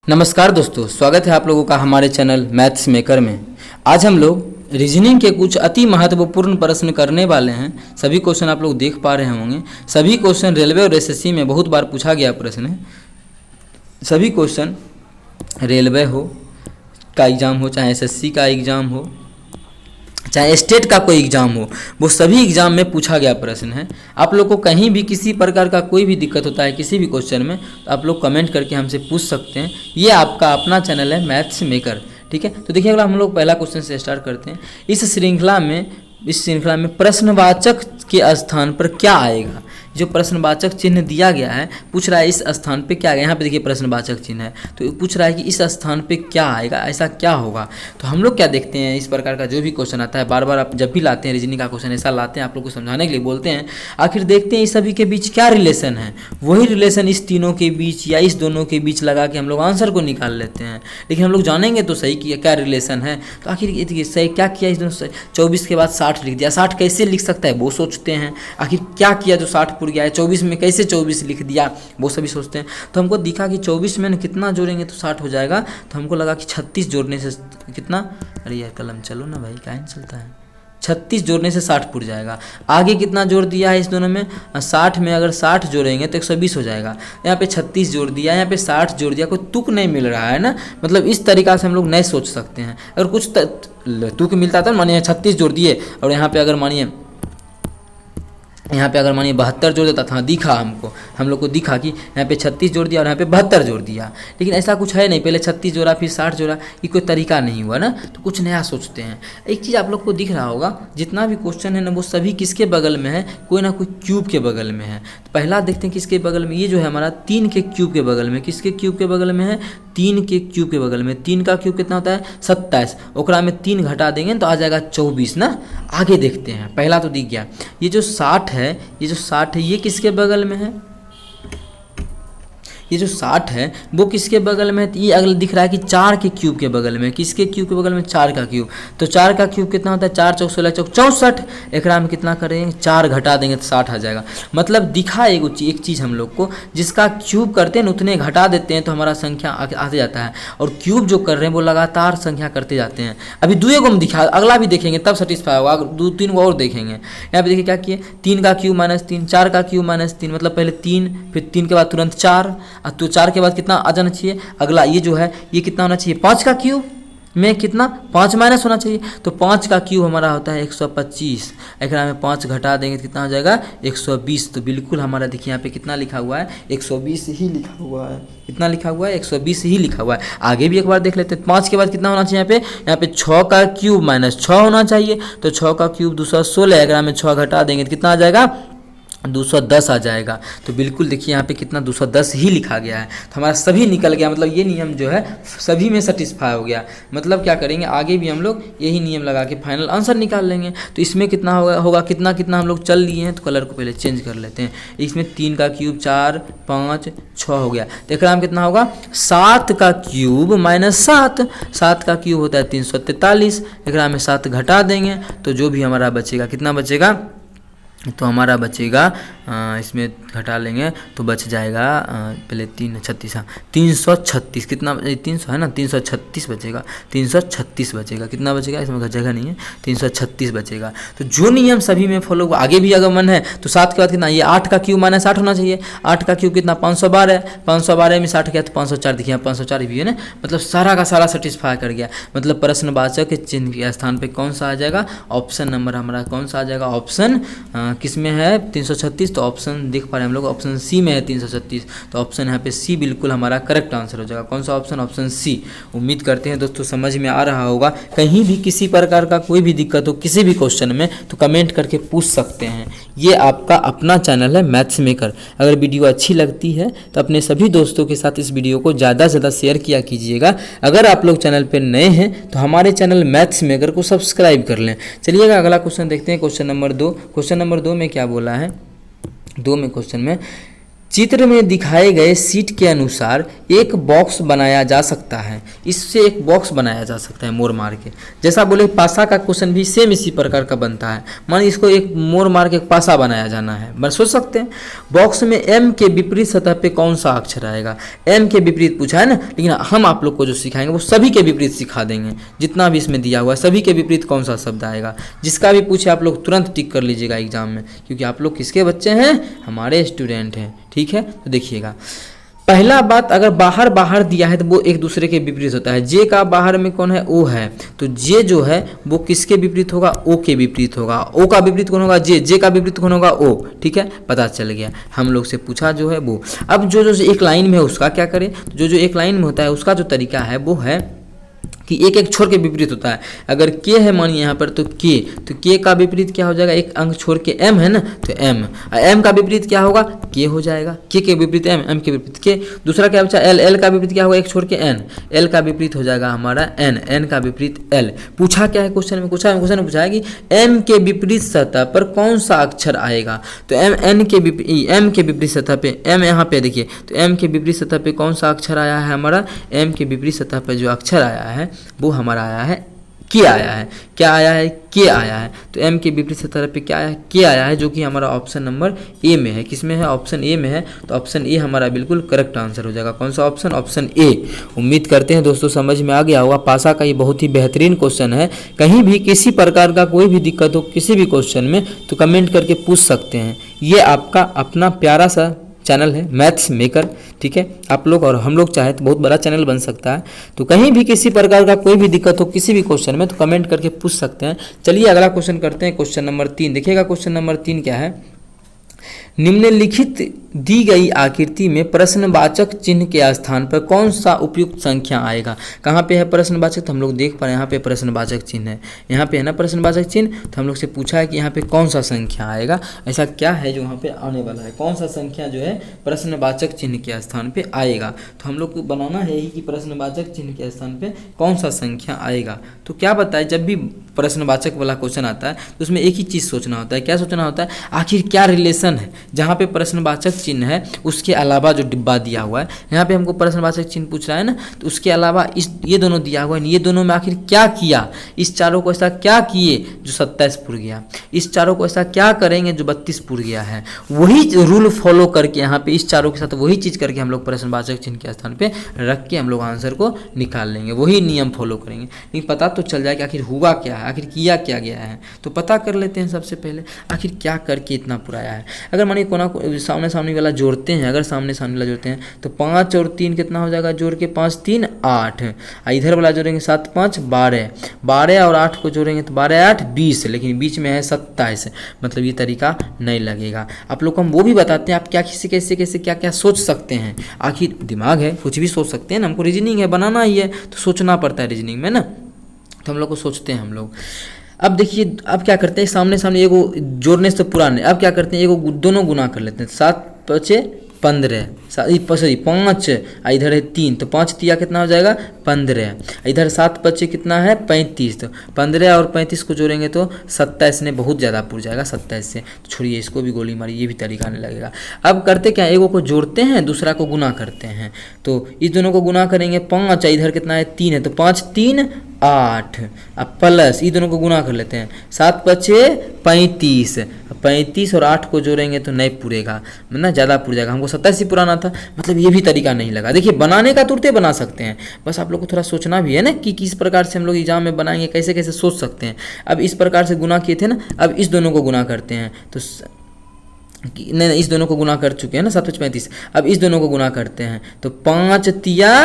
नमस्कार दोस्तों, स्वागत है आप लोगों का हमारे चैनल मैथ्स मेकर में। आज हम लोग रीजनिंग के कुछ अति महत्वपूर्ण प्रश्न करने वाले हैं। सभी क्वेश्चन आप लोग देख पा रहे होंगे। सभी क्वेश्चन रेलवे और एसएससी में बहुत बार पूछा गया प्रश्न है। सभी क्वेश्चन रेलवे हो का एग्ज़ाम हो, चाहे एसएससी का एग्ज़ाम हो, चाहे स्टेट का कोई एग्ज़ाम हो, वो सभी एग्ज़ाम में पूछा गया प्रश्न है। आप लोग को कहीं भी किसी प्रकार का कोई भी दिक्कत होता है किसी भी क्वेश्चन में, तो आप लोग कमेंट करके हमसे पूछ सकते हैं। ये आपका अपना चैनल है मैथ्स मेकर, ठीक है। तो देखिए, अगला हम लोग पहला क्वेश्चन से स्टार्ट करते हैं। इस श्रृंखला में प्रश्नवाचक के स्थान पर क्या आएगा? जो प्रश्नवाचक चिन्ह दिया गया है, पूछ रहा है इस स्थान पे क्या आएगा। यहाँ पे देखिए प्रश्नवाचक चिन्ह है, तो पूछ रहा है कि इस स्थान पे क्या आएगा, ऐसा क्या होगा। तो हम लोग क्या देखते हैं, इस प्रकार का जो भी क्वेश्चन आता है, बार बार आप जब भी लाते हैं रीजनिंग का क्वेश्चन ऐसा लाते हैं, आप लोग को समझाने के लिए बोलते हैं। आखिर देखते हैं इस सभी के बीच क्या रिलेशन है। वही रिलेशन इस तीनों के बीच या इस दोनों के बीच लगा के हम लोग आंसर को निकाल लेते हैं। लेकिन हम लोग जानेंगे तो सही कि क्या रिलेशन है। तो आखिर देखिए सही क्या किया, इस दोनों 24 के बाद 60 लिख दिया। 60 कैसे लिख सकता है वो सोचते हैं। आखिर क्या किया जो 60 पुर गया है, 24 में कैसे 24 लिख दिया वो सभी सोचते हैं। तो हमको दिखा कि 24 में कितना जोड़ेंगे तो 60 हो जाएगा। तो हमको लगा कि 36 जोड़ने से कितना, अरे यार कलम चलो ना भाई, क्या चलता है। 36 जोड़ने से 60 पुर जाएगा। आगे कितना जोड़ दिया है इस दोनों में, 60 में अगर 60 जोड़ेंगे तो 120 हो जाएगा। यहाँ पे 36 जोड़ दिया, यहाँ पे 60 जोड़ दिया। कोई तुक नहीं मिल रहा है ना, मतलब इस तरीका से हम लोग नहीं सोच सकते हैं। अगर कुछ तुक मिलता था, मानिए 36 जोड़ दिए और यहाँ पे अगर मानिए 72 जोड़ देता था, दिखा हमको, हम लोग को दिखा कि यहाँ पे 36 जोड़ दिया और यहाँ पे 72 जोड़ दिया। लेकिन ऐसा कुछ है नहीं, पहले 36 जोड़ा फिर 60 जोड़ा, ये कोई तरीका नहीं हुआ ना। तो कुछ नया सोचते हैं। एक चीज़ आप लोग को दिख रहा होगा, जितना भी क्वेश्चन है ना वो सभी किसके बगल में है, कोई ना कोई क्यूब के बगल में है। तो पहला देखते हैं किसके बगल में, ये जो है हमारा 3 के क्यूब के बगल में। किसके क्यूब के बगल में है, 3 के क्यूब के बगल में। 3 का क्यूब कितना होता है, 27। ओकरा में 3 घटा देंगे तो आ जाएगा 24 ना। आगे देखते हैं, पहला तो दिख गया। ये जो 60 है, ये किसके बगल में है, ये जो 60 है वो किसके बगल में है। ये अगला दिख रहा है कि 4 के क्यूब के बगल में। किसके क्यूब के बगल में, 4 का क्यूब। तो 4 का क्यूब कितना होता है, 4 चौक 16 चौक 64। एकरा में कितना करेंगे, 4 घटा देंगे तो 60 आ जाएगा। मतलब दिखा एक चीज़ हम लोग को, जिसका क्यूब करते हैं ना उतने घटा देते हैं तो हमारा संख्या आते जाता है। और क्यूब जो कर रहे हैं वो लगातार संख्या करते जाते हैं। अभी 2 को हम दिखा, अगला भी देखेंगे तब सेटिस्फाई होगा। 2-3 को और देखेंगे। यहाँ पे देखिए क्या किए, 3 का क्यूब -3, 4 का क्यूब -3, मतलब पहले 3, फिर 3 के बाद तुरंत 4। तो 4 के बाद कितना आ जाना चाहिए, अगला ये जो है ये कितना होना चाहिए, 5 का क्यूब में कितना 5 माइनस होना चाहिए। तो 5 का क्यूब हमारा होता है 125। एकरा में 5 घटा देंगे तो कितना हो जाएगा, 120। तो बिल्कुल हमारा देखिए यहाँ पे कितना लिखा हुआ है, 120 ही लिखा हुआ है। कितना लिखा हुआ है, 120 ही लिखा हुआ है। आगे भी एक बार देख लेते हैं। 5 के बाद कितना होना चाहिए, यहाँ पे 6 का क्यूब -6 होना चाहिए। तो 6 का क्यूब 216, एकरा में 6 घटा देंगे तो कितना आ जाएगा, 210 आ जाएगा। तो बिल्कुल देखिए यहाँ पे कितना 210 ही लिखा गया है। तो हमारा सभी निकल गया, मतलब ये नियम जो है सभी में सेटिस्फाई हो गया। मतलब क्या करेंगे, आगे भी हम लोग यही नियम लगा के फाइनल आंसर निकाल लेंगे। तो इसमें कितना होगा कितना हम लोग चल लिए हैं। तो कलर को पहले चेंज कर लेते हैं। इसमें 3 का क्यूब 4, 5, 6 हो गया। तो एकरा में कितना होगा, 7 का क्यूब -7। 7 का क्यूब होता है 343। एकरा में 7 घटा देंगे तो जो भी हमारा बचेगा, कितना बचेगा, तो हमारा बचेगा, इसमें घटा लेंगे तो बच जाएगा, पहले 336, हाँ 336, कितना 300 है ना, 336 बचेगा। 336 बचेगा, कितना बचेगा, इसमें जगह नहीं है, 336 बचेगा। तो जो नियम सभी में फॉलो, आगे भी अगर मन है तो 7 के बाद कितना, ये 8 का क्यूब -8 होना चाहिए। 8 का क्यूब कितना, 512। 512 में 60 गया तो 504, देखिए 504 भी है ना। मतलब सारा का सारा सेटिस्फाई कर गया। मतलब प्रश्नवाचक के चिन्ह के स्थान पे कौन सा आ जाएगा, ऑप्शन नंबर हमारा कौन सा आ जाएगा, ऑप्शन किस में है, 336। तो ऑप्शन देख पा रहे हैं हम लोग, ऑप्शन सी में है 336। तो ऑप्शन यहाँ पे सी बिल्कुल हमारा करेक्ट आंसर हो जाएगा। कौन सा ऑप्शन, ऑप्शन सी। उम्मीद करते हैं दोस्तों समझ में आ रहा होगा। कहीं भी किसी प्रकार का कोई भी दिक्कत हो किसी भी क्वेश्चन में तो कमेंट करके पूछ सकते हैं। ये आपका अपना चैनल है मैथ्स मेकर। अगर वीडियो अच्छी लगती है तो अपने सभी दोस्तों के साथ इस वीडियो को ज़्यादा से ज़्यादा शेयर किया कीजिएगा। अगर आप लोग चैनल पर नए हैं तो हमारे चैनल मैथ्स मेकर को सब्सक्राइब कर लें। चलिएगा अगला क्वेश्चन देखते हैं। क्वेश्चन नंबर 2 में क्या बोला है, 2 में क्वेश्चन में चित्र में दिखाए गए सीट के अनुसार एक बॉक्स बनाया जा सकता है। इससे एक बॉक्स बनाया जा सकता है मोड़ मार के। जैसा बोले पासा का क्वेश्चन भी सेम इसी प्रकार का बनता है। मान इसको एक मोड़ मार के एक पासा बनाया जाना है, बस सोच सकते हैं। बॉक्स में एम के विपरीत सतह पे कौन सा अक्षर आएगा। एम के विपरीत पूछा है ना, लेकिन हम आप लोग को जो सिखाएंगे वो सभी के विपरीत सिखा देंगे। जितना भी इसमें दिया हुआ है सभी के विपरीत कौन सा शब्द आएगा। जिसका भी पूछे आप लोग तुरंत टिक कर लीजिएगा एग्जाम में, क्योंकि आप लोग किसके बच्चे हैं, हमारे स्टूडेंट हैं। ठीक है, तो देखिएगा पहला बात, अगर बाहर बाहर दिया है तो वो एक दूसरे के विपरीत होता है। जे का बाहर में कौन है, ओ है, तो जे जो है वो किसके विपरीत होगा, ओ के विपरीत होगा। ओ का विपरीत कौन होगा, जे का विपरीत कौन होगा, ओ। ठीक है, पता चल गया। हम लोग से पूछा जो है वो। अब जो जो एक लाइन में है उसका क्या करें, तो जो एक लाइन में होता है उसका जो तरीका है वो है कि एक एक छोर के विपरीत होता है। अगर के है मानिए यहाँ पर, तो के का विपरीत क्या हो जाएगा, एक अंक छोड़ के एम है ना, तो एम का विपरीत क्या होगा, के हो जाएगा। के विपरीत एम के विपरीत के। दूसरा क्या बचा, एल का विपरीत क्या होगा, एक छोड़ के एल का विपरीत हो जाएगा हमारा एन का विपरीत एल। पूछा क्या है क्वेश्चन में, क्वेश्चन में पूछा है कि एम के विपरीत सतह पर कौन सा अक्षर आएगा। तो एम के विपरीत सतह पे, एम यहाँ पे देखिए, तो एम के विपरीत सतह पे कौन सा अक्षर आया है हमारा, एम के विपरीत सतह पर जो अक्षर आया है वो हमारा आया है के आया है। क्या आया है, के आया है। तो एम के विपरीत सतह पे क्या आया है, के आया है, जो कि हमारा ऑप्शन नंबर ए में है। किस में है, ऑप्शन ए में है। तो ऑप्शन ए हमारा बिल्कुल करेक्ट आंसर हो जाएगा। कौन सा ऑप्शन, ऑप्शन ए। उम्मीद करते हैं दोस्तों समझ में आ गया होगा। पासा का ये बहुत ही बेहतरीन क्वेश्चन है। कहीं भी किसी प्रकार का कोई भी दिक्कत हो किसी भी क्वेश्चन में तो कमेंट करके पूछ सकते हैं। ये आपका अपना प्यारा सा चैनल है मैथ्स मेकर। ठीक है, आप लोग और हम लोग चाहे तो बहुत बड़ा चैनल बन सकता है। तो कहीं भी किसी प्रकार का कोई भी दिक्कत हो किसी भी क्वेश्चन में तो कमेंट करके पूछ सकते हैं। चलिए अगला क्वेश्चन करते हैं, क्वेश्चन नंबर 3। देखिएगा क्वेश्चन नंबर 3 क्या है। निम्नलिखित दी गई आकृति में प्रश्नवाचक चिन्ह के स्थान पर कौन सा उपयुक्त संख्या आएगा। कहाँ पे है प्रश्नवाचक, तो हम लोग देख पा रहे हैं यहाँ पे प्रश्नवाचक चिन्ह है, यहाँ पे है ना प्रश्नवाचक चिन्ह। तो हम लोग से पूछा है कि यहाँ पे कौन सा संख्या आएगा, ऐसा क्या है जो यहाँ पे आने वाला है, कौन सा संख्या जो है प्रश्नवाचक चिन्ह के स्थान पे आएगा। तो हम लोग को बनाना है कि प्रश्नवाचक चिन्ह के स्थान पे कौन सा संख्या आएगा। तो क्या बताए, जब भी प्रश्नवाचक वाला क्वेश्चन आता है तो उसमें एक ही चीज़ सोचना होता है। क्या सोचना होता है, आखिर क्या रिलेशन है। जहाँ पे प्रश्नवाचक चिन्ह है उसके अलावा जो डिब्बा दिया हुआ है, यहाँ पे हमको प्रश्नवाचक चिन्ह पूछ रहा है ना, तो उसके अलावा ये दोनों दिया हुआ है, ये दोनों में आखिर क्या किया, इस चारों को ऐसा क्या किए जो 27 पुर गया, इस चारों को ऐसा क्या करेंगे जो 32 पुर गया है। वही रूल फॉलो करके यहाँ पे इस चारों के साथ वही चीज़ करके हम लोग प्रश्नवाचक चिन्ह के स्थान पे रख के हम लोग आंसर को निकाल लेंगे, वही नियम फॉलो करेंगे। लेकिन पता तो चल जाए कि आखिर हुआ क्या है, आखिर किया क्या गया है। तो पता कर लेते हैं सबसे पहले आखिर क्या करके इतना पुराया है। अगर मानिए कोना सामने सामने वाला जोड़ते हैं, अगर सामने सामने वाला जोड़ते हैं तो 5 और 3 कितना हो जाएगा, जोड़ के 5 3 8। इधर वाला जोड़ेंगे 7 5 12, 12 और 8 को जोड़ेंगे तो 12 8 20, लेकिन बीच में है 27। मतलब ये तरीका नहीं लगेगा। आप लोग को हम वो भी बताते हैं आप क्या कैसे कैसे कैसे क्या क्या सोच सकते हैं। आखिर दिमाग है, कुछ भी सोच सकते हैं ना, हमको रीजनिंग है बनाना ही है तो सोचना पड़ता है रीजनिंग में ना, तो हम लोग को सोचते हैं हम लोग। अब देखिए अब क्या करते हैं, सामने सामने एगो जोड़ने से पुराने, अब क्या करते हैं एगो दोनों गुना कर लेते हैं। 7 5 15, 5 इधर है 3 तो 5 तिया कितना हो जाएगा 15, इधर 7 5 कितना है 35, तो 15 और 35 को जोड़ेंगे तो 27 ने बहुत ज़्यादा पुर जाएगा 27 से। तो छोड़िए इसको भी गोली मारी, ये भी तरीका नहीं लगेगा। अब करते क्या, एगो को जोड़ते हैं दूसरा को गुना करते हैं। तो इस दोनों को गुना करेंगे 5, इधर कितना है 3 है तो 5 3 8, अब प्लस ये दोनों को गुना कर लेते हैं 7 5 35, 35 और 8 को जोड़ेंगे तो नहीं पूरेगा, मतलब ज़्यादा पुर जाएगा। हमको 27 ही पुराना था, मतलब ये भी तरीका नहीं लगा। देखिए बनाने का तुरंत बना सकते हैं, बस आप लोग को थोड़ा सोचना भी है ना कि किस प्रकार से हम लोग एग्जाम में बनाएंगे, कैसे कैसे सोच सकते हैं। अब इस प्रकार से गुना किए थे ना, अब इस दोनों को गुना करते हैं तो नहीं इस दोनों को गुना कर चुके हैं ना 7 5 35, अब इस दोनों को गुना करते हैं तो 5 तिया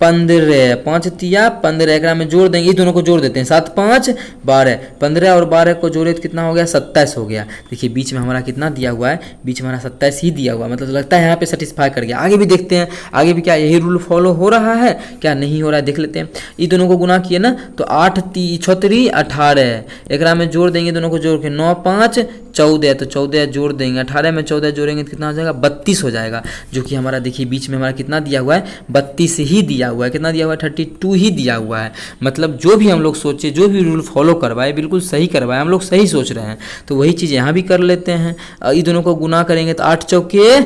15, 5 तिया 15, एक में जोड़ देंगे, इस दोनों को जोड़ देते हैं 7 5 12, 15 और 12 को जोड़े तो कितना हो गया 27 हो गया। देखिए बीच में हमारा कितना दिया हुआ है, बीच में हमारा 27 ही दिया हुआ है, मतलब लगता है यहाँ पे सेटिस्फाई कर गया। आगे भी देखते हैं, आगे भी क्या यही रूल फॉलो हो रहा है क्या नहीं हो रहा है देख लेते हैं। इस दोनों को गुना किए ना तो 8 6 18, एक में जोड़ देंगे, दोनों को जोड़ के 9 5 14, तो 14 जोड़ देंगे, 18 में 14 जोड़ेंगे तो कितना हो जाएगा 32 हो जाएगा, जो कि हमारा देखिए बीच में हमारा कितना दिया हुआ है 32 ही दिया हुआ है, कितना दिया हुआ है 32 ही दिया हुआ है। मतलब जो भी हम लोग सोचे, जो भी रूल फॉलो करवाए बिल्कुल सही करवाए, हम लोग सही सोच रहे हैं। तो वही चीज़ यहाँ भी कर लेते हैं। ये दोनों को गुना करेंगे तो 8 चौके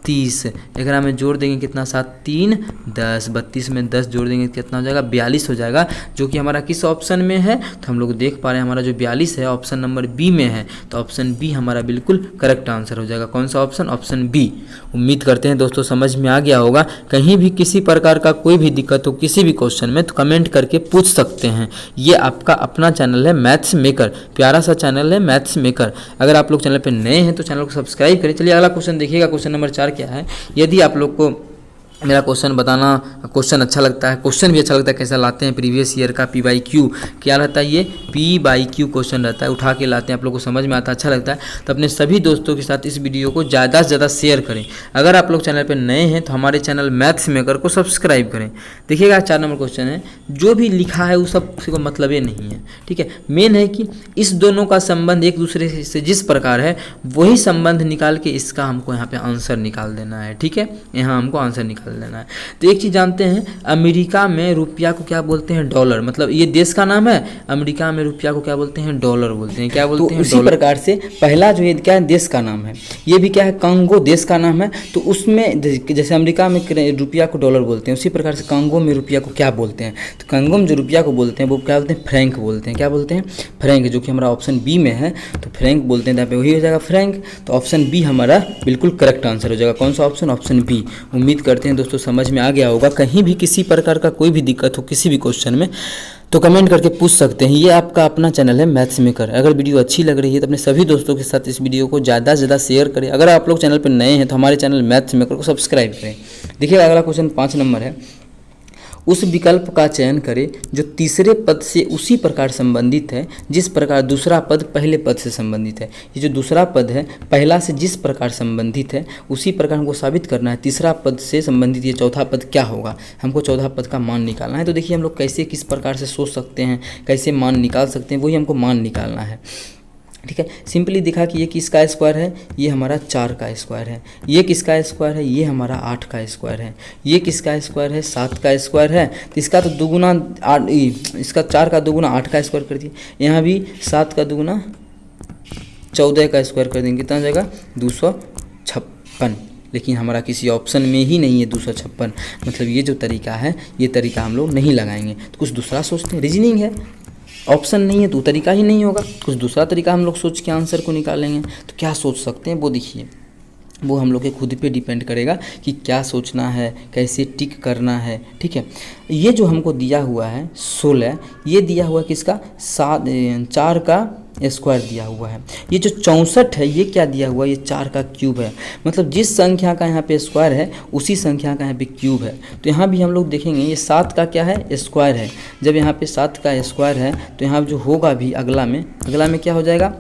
30, एकरा में जोड़ देंगे कितना 7 3 10, 32 में 10 जोड़ देंगे कितना हो जाएगा 42 हो जाएगा, जो कि हमारा किस ऑप्शन में है, तो हम लोग देख पा रहे हैं हमारा जो 42 है ऑप्शन नंबर बी में है, तो ऑप्शन बी हमारा बिल्कुल करेक्ट आंसर हो जाएगा। कौन सा ऑप्शन, ऑप्शन बी। उम्मीद करते हैं दोस्तों समझ में आ गया होगा। कहीं भी किसी प्रकार का कोई भी दिक्कत हो किसी भी क्वेश्चन में तो कमेंट करके पूछ सकते हैं। ये आपका अपना चैनल है मैथ्स मेकर, प्यारा सा चैनल है मैथ्स मेकर। अगर आप लोग चैनल पे नए हैं तो चैनल को सब्सक्राइब करें। चलिए अगला क्वेश्चन देखिएगा, क्वेश्चन नंबर 4 क्या है। यदि आप लोग को मेरा क्वेश्चन बताना, क्वेश्चन अच्छा लगता है, क्वेश्चन भी अच्छा लगता है कैसा लाते हैं प्रीवियस ईयर का P/Q क्या रहता है, ये P/Q क्वेश्चन रहता है, उठा के लाते हैं, आप लोग को समझ में आता है, अच्छा लगता है, तो अपने सभी दोस्तों के साथ इस वीडियो को ज़्यादा से ज़्यादा शेयर करें। अगर आप लोग चैनल पर नए हैं तो हमारे चैनल मैथ्स मेकर को सब्सक्राइब करें। देखिएगा 4 नंबर क्वेश्चन है, जो भी लिखा है वो सब किसी को मतलब ही नहीं है, ठीक है। मेन है कि इस दोनों का संबंध एक दूसरे से जिस प्रकार है वही संबंध निकाल के इसका हमको यहाँ पे आंसर निकाल देना है, ठीक है, यहाँ हमको आंसर निकाल देना है। तो एक चीज जानते हैं, अमेरिका में रुपया को क्या बोलते हैं, डॉलर, मतलब ये देश का नाम है, अमेरिका में रुपया को क्या बोलते हैं, डॉलर बोलते हैं, क्या बोलते हैं, उसी प्रकार से पहला जो ये क्या है देश का नाम है, ये भी क्या है कांगो देश का नाम है। तो उसमें जैसे अमेरिका में रुपया को डॉलर बोलते हैं, उसी प्रकार से कांगो में रुपया को क्या बोलते हैं, तो कांगो में जो रुपया को बोलते हैं वो क्या बोलते हैं, फ्रैंक बोलते हैं, क्या बोलते हैं, फ्रैंक, जो कि हमारा ऑप्शन बी में है, तो फ्रैंक बोलते हैं, यहाँ पे वही हो जाएगा फ्रैंक। तो ऑप्शन बी हमारा बिल्कुल करेक्ट आंसर हो जाएगा। कौन सा ऑप्शन, ऑप्शन बी। उम्मीद करते हैं दोस्तों समझ में आ गया होगा। कहीं भी किसी प्रकार का कोई भी दिक्कत हो किसी भी क्वेश्चन में तो कमेंट करके पूछ सकते हैं। ये आपका अपना चैनल है मैथ्स मेकर। अगर वीडियो अच्छी लग रही है तो अपने सभी दोस्तों के साथ इस वीडियो को ज़्यादा से ज़्यादा शेयर करें। अगर आप लोग चैनल पर नए हैं तो हमारे चैनल मैथ्स मेकर को सब्सक्राइब करें। देखिए अगला क्वेश्चन 5 नंबर है, उस विकल्प का चयन करें जो तीसरे पद से उसी प्रकार संबंधित है जिस प्रकार दूसरा पद पहले पद से संबंधित है। ये जो दूसरा पद है पहला से जिस प्रकार संबंधित है उसी प्रकार हमको साबित करना है तीसरा पद से संबंधित ये चौथा पद क्या होगा, हमको चौथा पद का मान निकालना है। तो देखिए हम लोग कैसे किस प्रकार से सोच सकते हैं, कैसे मान निकाल सकते हैं, वही हमको मान निकालना है, ठीक है। सिंपली दिखा कि ये किसका स्क्वायर है, ये हमारा 4 का स्क्वायर है, ये किसका स्क्वायर है, ये हमारा 8 का स्क्वायर है, ये किसका स्क्वायर है, 7 का स्क्वायर है। तो इसका तो दुगुना 8, इसका 4 का दुगुना 8 का स्क्वायर कर दिए, यहाँ भी 7 का दुगुना 14 का स्क्वायर कर देंगे, कितना हो जाएगा 256। लेकिन हमारा किसी ऑप्शन में ही नहीं है 256, मतलब ये जो तरीका है ये तरीका हम लोग नहीं लगाएंगे। तो कुछ दूसरा सोचते हैं, रीजनिंग है, ऑप्शन नहीं है तो तरीका ही नहीं होगा, कुछ दूसरा तरीका हम लोग सोच के आंसर को निकालेंगे। तो क्या सोच सकते हैं वो देखिए, वो हम लोग के खुद पे डिपेंड करेगा कि क्या सोचना है, कैसे टिक करना है, ठीक है। ये जो हमको दिया हुआ है 16, ये दिया हुआ है किसका, 4 का स्क्वायर दिया हुआ है। ये जो 64 है ये क्या दिया हुआ है, ये 4 का क्यूब है, मतलब जिस संख्या का यहाँ पे स्क्वायर है उसी संख्या का यहाँ पे क्यूब है। तो यहाँ भी हम लोग देखेंगे ये 7 का क्या है, स्क्वायर है। जब यहाँ पे 7 का स्क्वायर है तो यहाँ जो होगा भी अगला में क्या हो जाएगा,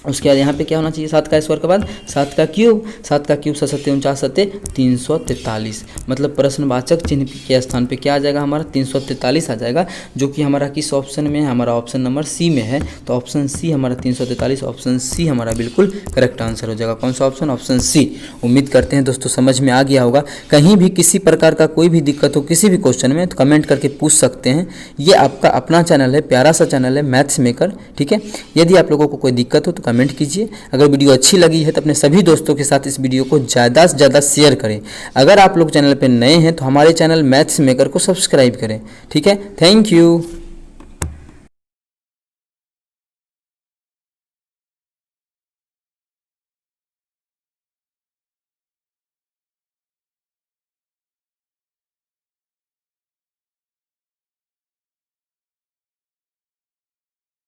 उसके बाद यहाँ पे क्या होना चाहिए, 7 का स्क्वायर के बाद 7 का क्यूब, 7 का क्यूब 7 7 49 7 343, मतलब प्रश्नवाचक चिन्ह के स्थान पे क्या आ जाएगा, हमारा 343 आ जाएगा, जो कि हमारा किस ऑप्शन में है, हमारा ऑप्शन नंबर सी में है। तो ऑप्शन सी हमारा 343, ऑप्शन सी हमारा बिल्कुल करेक्ट आंसर हो जाएगा। कौन सा ऑप्शन, ऑप्शन सी। उम्मीद करते हैं दोस्तों समझ में आ गया होगा। कहीं भी किसी प्रकार का कोई भी दिक्कत हो किसी भी क्वेश्चन में तो कमेंट करके पूछ सकते हैं। ये आपका अपना चैनल है, प्यारा सा चैनल है मैथ्स मेकर, ठीक है। यदि आप लोगों को कोई दिक्कत हो तो कमेंट कीजिए। अगर वीडियो अच्छी लगी है तो अपने सभी दोस्तों के साथ इस वीडियो को ज़्यादा से ज़्यादा शेयर करें। अगर आप लोग चैनल पर नए हैं तो हमारे चैनल मैथ्स मेकर को सब्सक्राइब करें, ठीक है। Thank you.